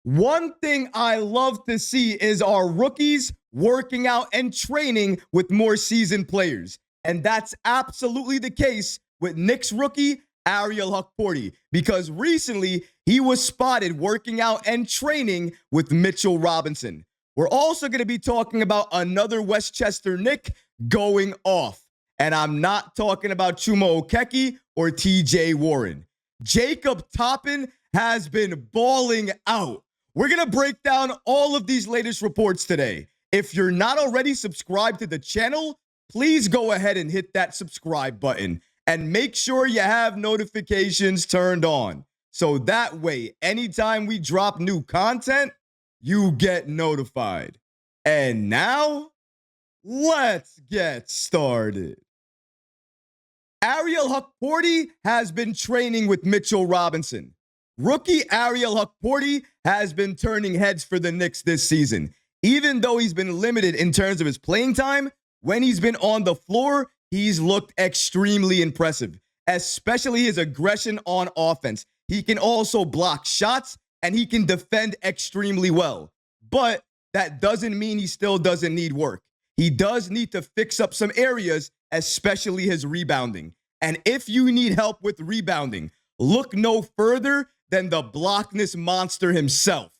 One thing I love to see is our rookies working out and training with more seasoned players. And that's absolutely the case with Knicks rookie Ariel Hukporti, because recently he was spotted working out and training with Mitchell Robinson. We're also going to be talking about another Westchester Knick going off. And I'm not talking about Chuma Okeke or TJ Warren. Jacob Toppin has been balling out. We're going to break down all of these latest reports today. If you're not already subscribed to the channel, please go ahead and hit that subscribe button and make sure you have notifications turned on. So that way, anytime we drop new content, you get notified. And now, let's get started. Ariel Hukporti has been training with Mitchell Robinson. Rookie Ariel Hukporti has been turning heads for the Knicks this season. Even though he's been limited in terms of his playing time, when he's been on the floor, he's looked extremely impressive, especially his aggression on offense. He can also block shots, and he can defend extremely well. But that doesn't mean he still doesn't need work. He does need to fix up some areas, especially his rebounding. And if you need help with rebounding, look no further than the blockness monster himself.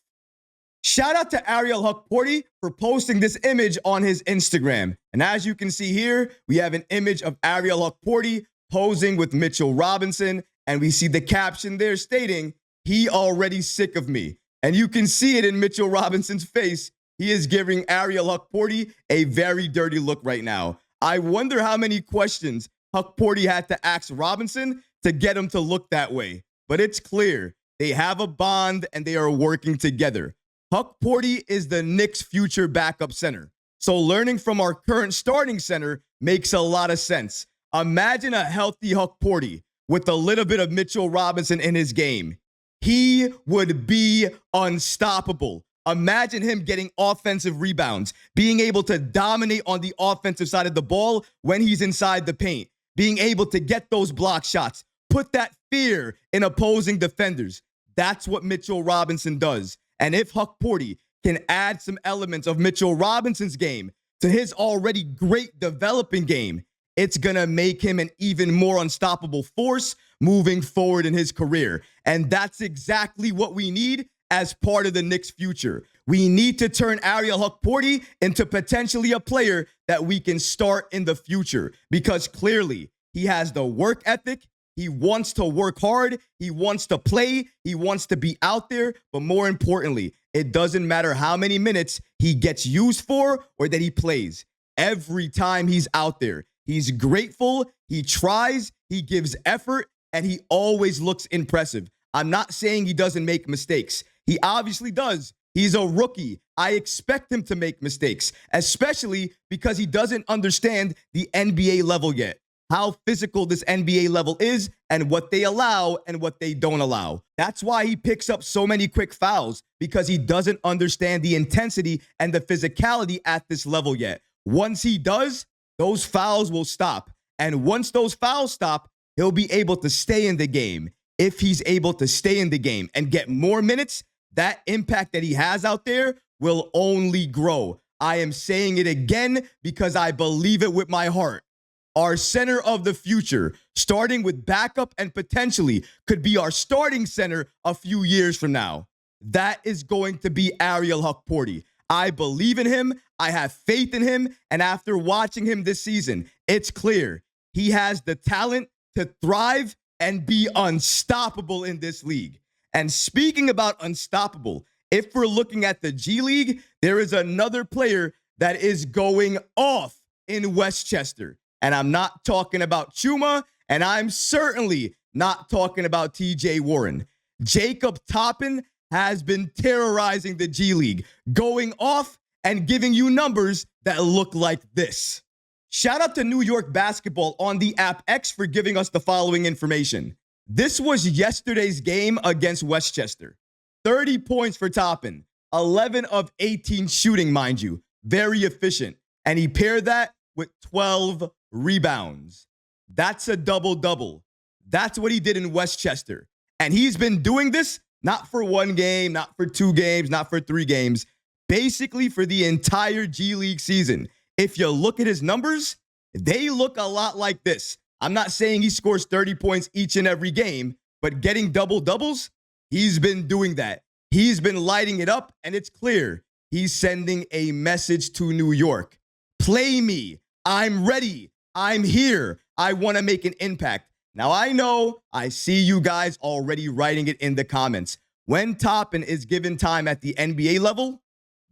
Shout out to Ariel Hukporti for posting this image on his Instagram. And as you can see here, we have an image of Ariel Hukporti posing with Mitchell Robinson. And we see the caption there stating, "He already sick of me." And you can see it in Mitchell Robinson's face. He is giving Ariel Hukporti a very dirty look right now. I wonder how many questions Hukporti had to ask Robinson to get him to look that way. But it's clear they have a bond and they are working together. Hukporti is the Knicks' future backup center. So learning from our current starting center makes a lot of sense. Imagine a healthy Hukporti with a little bit of Mitchell Robinson in his game. He would be unstoppable. Imagine him getting offensive rebounds, being able to dominate on the offensive side of the ball when he's inside the paint, being able to get those block shots, put that fear in opposing defenders. That's what Mitchell Robinson does. And if Hukporti can add some elements of Mitchell Robinson's game to his already great developing game, it's going to make him an even more unstoppable force moving forward in his career. And that's exactly what we need as part of the Knicks' future. We need to turn Ariel Hukporti into potentially a player that we can start in the future, because clearly he has the work ethic. He wants to work hard. He wants to play. He wants to be out there. But more importantly, it doesn't matter how many minutes he gets used for or that he plays. Every time he's out there, he's grateful. He tries. He gives effort. And he always looks impressive. I'm not saying he doesn't make mistakes. He obviously does. He's a rookie. I expect him to make mistakes, especially because he doesn't understand the NBA level yet, how physical this NBA level is and what they allow and what they don't allow. That's why he picks up so many quick fouls, because he doesn't understand the intensity and the physicality at this level yet. Once he does, those fouls will stop. And once those fouls stop, he'll be able to stay in the game. If he's able to stay in the game and get more minutes, that impact that he has out there will only grow. I am saying it again because I believe it with my heart. Our center of the future, starting with backup and potentially could be our starting center a few years from now. That is going to be Ariel Hukporti. I believe in him. I have faith in him. And after watching him this season, it's clear he has the talent to thrive and be unstoppable in this league. And speaking about unstoppable, if we're looking at the G League, there is another player that is going off in Westchester. And I'm not talking about Chuma, and I'm certainly not talking about TJ Warren. Jacob Toppin has been terrorizing the G League, going off and giving you numbers that look like this. Shout out to New York Basketball on the app X for giving us the following information. This was yesterday's game against Westchester. 30 points for Toppin, 11 of 18 shooting, mind you. Very efficient. And he paired that with 12 rebounds. That's a double-double. That's what he did in Westchester. And he's been doing this Not for one game, not for 2 games, not for 3 games. Basically for the entire G League season. If you look at his numbers, they look a lot like this. I'm not saying he scores 30 points each and every game, but getting double-doubles, he's been doing that. He's been lighting it up, and it's clear. He's sending a message to New York. Play me. I'm ready. I'm here. I want to make an impact. Now, I know I see you guys already writing it in the comments. When Toppin is given time at the NBA level,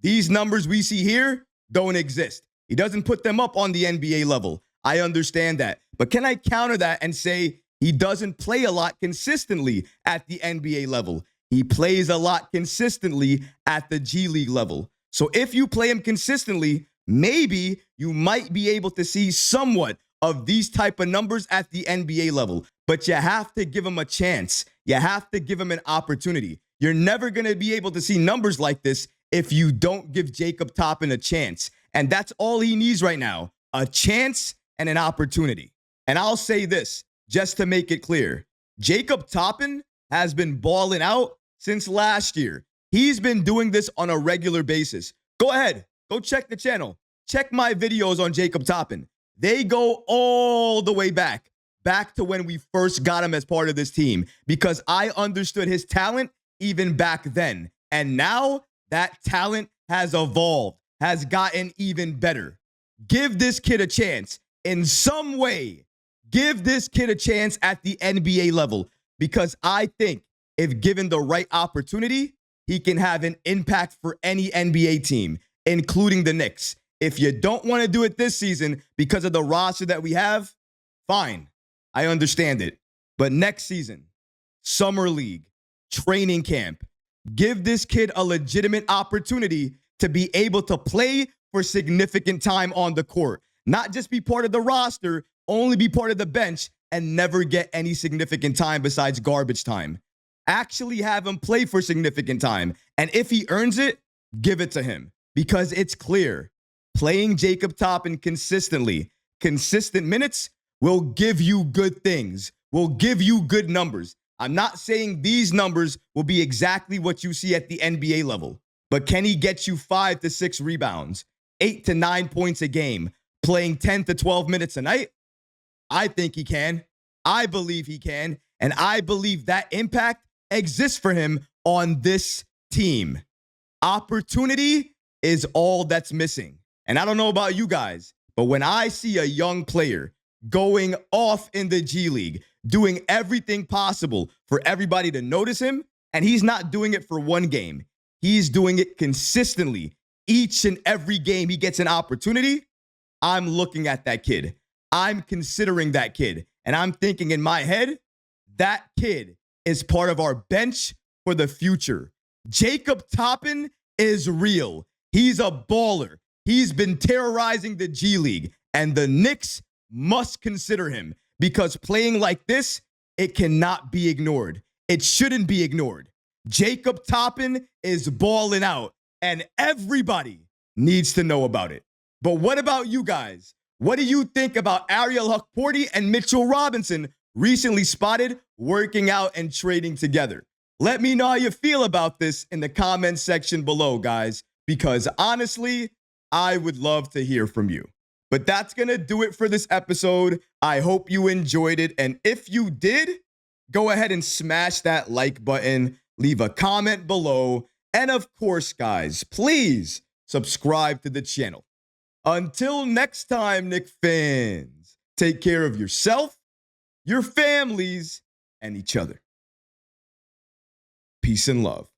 these numbers we see here don't exist. He doesn't put them up on the NBA level. I understand that. But can I counter that and say he doesn't play a lot consistently at the NBA level? He plays a lot consistently at the G League level. So if you play him consistently, maybe you might be able to see somewhat of these type of numbers at the NBA level. But you have to give him a chance. You have to give him an opportunity. You're never going to be able to see numbers like this if you don't give Jacob Toppin a chance. And that's all he needs right now, a chance and an opportunity. And I'll say this, just to make it clear. Jacob Toppin has been balling out since last year. He's been doing this on a regular basis. Go ahead, go check the channel. Check my videos on Jacob Toppin. They go all the way back to when we first got him as part of this team, because I understood his talent even back then. And now that talent has evolved, has gotten even better. Give this kid a chance in some way. Give this kid a chance at the NBA level, because I think if given the right opportunity, he can have an impact for any NBA team, including the Knicks. If you don't want to do it this season because of the roster that we have, fine. I understand it. But next season, summer league, training camp, give this kid a legitimate opportunity to be able to play for significant time on the court. Not just be part of the roster, only be part of the bench and never get any significant time besides garbage time. Actually have him play for significant time. And if he earns it, give it to him. Because it's clear, playing Jacob Toppin consistently, consistent minutes will give you good things, will give you good numbers. I'm not saying these numbers will be exactly what you see at the NBA level, but can he get you 5 to 6 rebounds, 8 to 9 points a game, playing 10 to 12 minutes a night? I think he can. I believe he can. And I believe that impact exists for him on this team. Opportunity is all that's missing. And I don't know about you guys, but when I see a young player going off in the G League, doing everything possible for everybody to notice him, and he's not doing it for one game, he's doing it consistently. Each and every game he gets an opportunity, I'm looking at that kid. I'm considering that kid. And I'm thinking in my head, that kid is part of our bench for the future. Jacob Toppin is real. He's a baller. He's been terrorizing the G League, and the Knicks must consider him, because playing like this, it cannot be ignored. It shouldn't be ignored. Jacob Toppin is balling out, and everybody needs to know about it. But what about you guys? What do you think about Ariel Hukporti and Mitchell Robinson recently spotted working out and trading together? Let me know how you feel about this in the comment section below, guys, because honestly, I would love to hear from you. But that's going to do it for this episode. I hope you enjoyed it. And if you did, go ahead and smash that like button, leave a comment below. And of course, guys, please subscribe to the channel. Until next time, Knick fans, take care of yourself, your families, and each other. Peace and love.